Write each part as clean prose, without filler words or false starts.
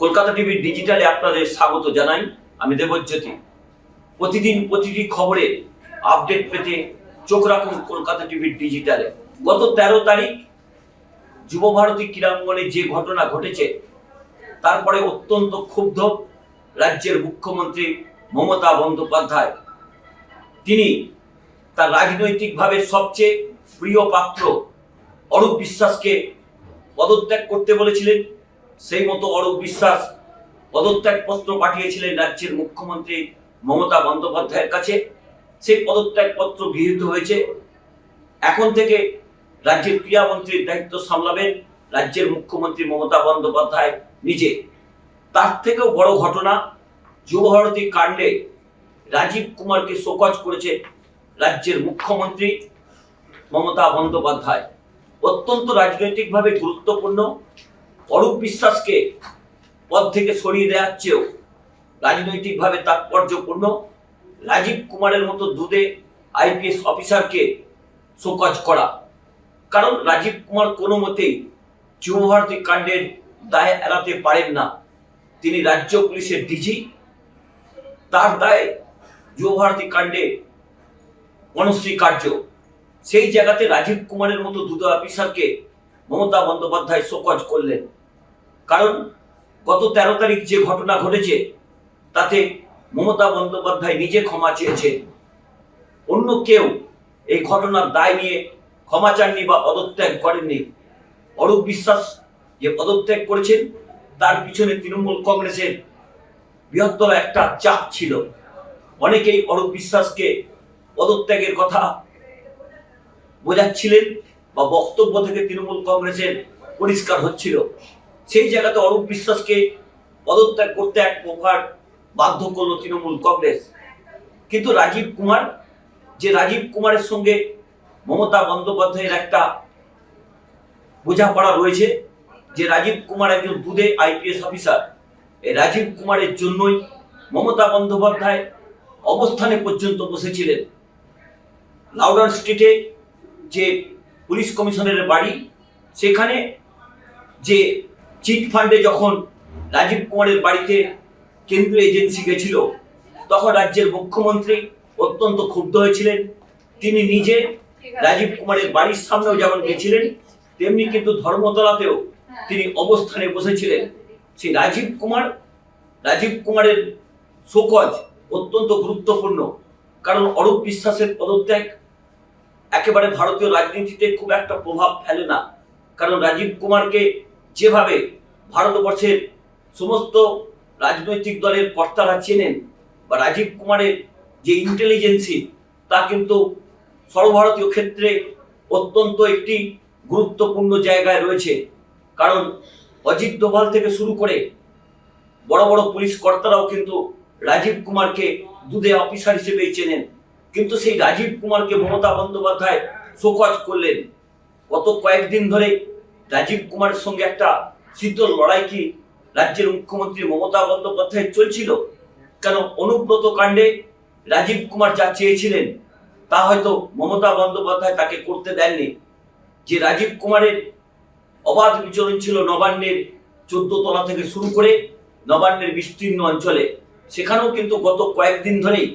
কলকাতা টিভির ডিজিটালে আপনাদের স্বাগত জানাই। আমি দেবজ্যোতি। প্রতিদিন প্রতিটি খবরে আপডেট পেতে চোখ রাখুন কলকাতা টিভির ডিজিটালে। গত 13 তারিখ যুবভারতী ক্রীড়াঙ্গনে যে ঘটনা ঘটেছে, তারপরে অত্যন্ত ক্ষুব্ধ রাজ্যের মুখ্যমন্ত্রী মমতা বন্দ্যোপাধ্যায়। তিনি তার রাজনৈতিকভাবে সবচেয়ে প্রিয় পাত্র অরূপ বিশ্বাসকে পদত্যাগ করতে বলেছিলেন। সেই মতো অরূপ বিশ্বাস পদত্যাগপত্র পাঠিয়েছিলেন রাজ্যের মুখ্যমন্ত্রী মমতা বন্দ্যোপাধ্যায়ের কাছে। সেই পদত্যাগপত্র গৃহীত হয়েছে। এখন থেকে রাজ্যের ক্রীড়ামন্ত্রীর দায়িত্ব সামলাবেন রাজ্যের মুখ্যমন্ত্রী মমতা বন্দ্যোপাধ্যায় নিজে। তার থেকেও বড় ঘটনা, যুবভারতী কাণ্ডে রাজীব কুমারকে শোকজ করেছে রাজ্যের মুখ্যমন্ত্রী মমতা বন্দ্যোপাধ্যায়। অত্যন্ত রাজনৈতিকভাবে গুরুত্বপূর্ণ অরূপ বিশ্বাসকে পদ থেকে সরিয়ে দেওয়ার চেয়েও রাজনৈতিকভাবে তাৎপর্যপূর্ণ রাজীব কুমারের মতো দুধে আইপিএস অফিসারকে শোকজ করা। কারণ রাজীব কুমার কোনো মতেই যুবভারতী কাণ্ডের দায় এড়াতে পারেন না। তিনি রাজ্য পুলিশের ডিজি। তার দায় যুবভারতী কাণ্ডে মনস্বী কার্য। সেই জায়গাতে রাজীব কুমারের মতো দুধ অফিসারকে মমতা বন্দ্যোপাধ্যায় শোকজ করলেন। কারণ গত 13 তারিখ যে ঘটনা ঘটেছে, তাতে মমতা বন্দ্যোপাধ্যায় নিজে ক্ষমা চেয়েছেন। অন্য কেউ এই ঘটনার দায় নিয়ে ক্ষমা চাননি বা পদত্যাগ করেননি। অরূপ বিশ্বাস যে পদত্যাগ করেছেন, তার পিছনে তৃণমূল কংগ্রেসের বৃহত্তর একটা চাপ ছিল। অনেকেই অরূপ বিশ্বাসকে পদত্যাগের কথা বোঝাচ্ছিলেন বা বক্তব্য থেকে তৃণমূল কংগ্রেসের পরিষ্কার হচ্ছিল। সেই জায়গাতে অরূপ বিশ্বাসকে পদত্যাগ করতে এক প্রকার বাধ্য করলো তৃণমূল কংগ্রেস। কিন্তু রাজীব কুমারের সঙ্গে মমতা বন্দ্যোপাধ্যায়ের একটা বোঝাপড়া রয়েছে, যে রাজীব কুমার একজন দুধে আইপিএস অফিসার। এই রাজীব কুমারের জন্যই মমতা বন্দ্যোপাধ্যায় অবস্থানে পর্যন্ত বসেছিলেন। লাউডন স্ট্রিটে যে পুলিশ কমিশনারের বাড়ি, সেখানে যে চিট ফান্ডে যখন রাজীব কুমারের বাড়িতে কেন্দ্রীয় এজেন্সি গেছিল, তখন রাজ্যের মুখ্যমন্ত্রী অত্যন্ত ক্ষুব্ধ হয়েছিলেন। তিনি নিজে রাজীব কুমারের বাড়ির সামনেও যেমন গেছিলেন, তেমনি কিন্তু ধর্মতলাতেও তিনি অবস্থানে বসেছিলেন। সেই রাজীব কুমারের শোকজ অত্যন্ত গুরুত্বপূর্ণ। কারণ অরূপ বিশ্বাসের পদত্যাগ একেবারে ভারতীয় রাজনীতিতে খুব একটা প্রভাব ফেলে না। কারণ রাজীব কুমারকে যেভাবে ভারতবর্ষের সমস্ত রাজনৈতিক দলের কর্তারা চেনেন, বা রাজীব কুমারের যে ইন্টেলিজেন্সি, তা কিন্তু সর্বভারতীয় ক্ষেত্রে অত্যন্ত একটি গুরুত্বপূর্ণ জায়গায় রয়েছে। কারণ অজিত ডোভাল থেকে শুরু করে বড় বড় পুলিশ কর্তারাও কিন্তু রাজীব কুমারকে দুধে অফিসার হিসেবেই চেনেন। কিন্তু সেই রাজীব কুমারকে মমতা বন্দ্যোপাধ্যায় শোকজ করলেন। গত কয়েকদিন ধরে রাজীব কুমারের সঙ্গে একটা শীতল লড়াই কি রাজ্যের মুখ্যমন্ত্রী মমতা বন্দ্যোপাধ্যায় চলছিল? কেন অনুব্রত কাণ্ডে রাজীব কুমার যা চেয়েছিলেন, তা হয়তো মমতা বন্দ্যোপাধ্যায় তাকে করতে দেননি। যে রাজীব কুমারের অবাধ বিচরণ ছিল নবান্নের 14 তলা থেকে শুরু করে নবান্নের বিস্তীর্ণ অঞ্চলে, সেখানেও কিন্তু গত কয়েকদিন ধরেই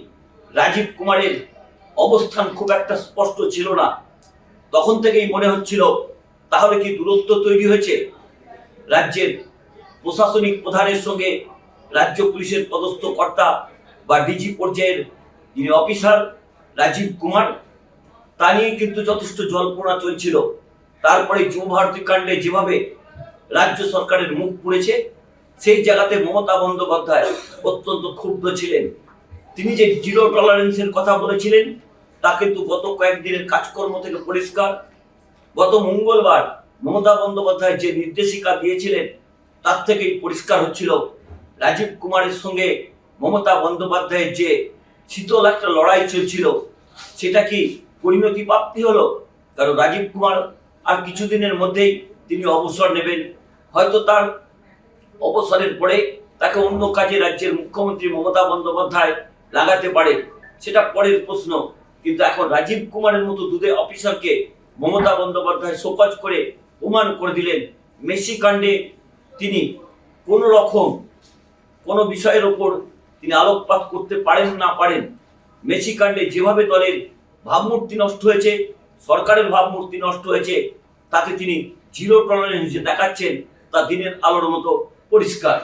রাজীব কুমারের অবস্থান খুব একটা স্পষ্ট ছিল না। তখন থেকেই মনে হচ্ছিল, তাহলে কি দূরত্ব তৈরি হয়েছে রাজ্যের প্রশাসনিক প্রধানের সঙ্গে রাজ্য পুলিশের পদস্থ কর্তা বা ডিজি পর্যায়ের যিনি অফিসার রাজীব কুমার, তা নিয়ে কিন্তু যথেষ্ট জল্পনা চলছিল। তারপরে যুবভারতী কাণ্ডে যেভাবে রাজ্য সরকারের মুখ পুড়েছে, সেই জায়গাতে মমতা বন্দ্যোপাধ্যায় অত্যন্ত ক্ষুব্ধ ছিলেন। তিনি যে জিরো টলারেন্সের কথা বলেছিলেন, তা কিন্তু গত কয়েকদিনের কাজকর্ম থেকে পরিষ্কার। গত মঙ্গলবার মমতা বন্দ্যোপাধ্যায় যে নির্দেশিকা দিয়েছিলেন, তার থেকেই পরিষ্কার হচ্ছিল রাজীব কুমারের সঙ্গে মমতা বন্দ্যোপাধ্যায়ের যে শীতল একটা লড়াই চলছিল, সেটা কি পরিণতি প্রাপ্তি হলো? কারণ রাজীব কুমার আর কিছুদিনের মধ্যেই তিনি অবসর নেবেন। হয়তো তার অবসরের পরে তাকে অন্য কাজে রাজ্যের মুখ্যমন্ত্রী মমতা বন্দ্যোপাধ্যায় লাগাতে পারে, সেটা পরের প্রশ্ন। কিন্তু এখন রাজীব কুমারের মতো দুধে অফিসারকে মমতা বন্দ্যোপাধ্যায় শোকজ করে প্রমাণ করে দিলেন মেসি কাণ্ডে তিনি কোনো রকম কোনো বিষয়ের ওপর তিনি আলোকপাত করতে পারেন না পারেন, মেসি কাণ্ডে যেভাবে দলের ভাবমূর্তি নষ্ট হয়েছে, সরকারের ভাবমূর্তি নষ্ট হয়েছে, তাকে তিনি জিরো টলারেন্স দেখাচ্ছেন, তা দিনের আলোর মতো পরিষ্কার।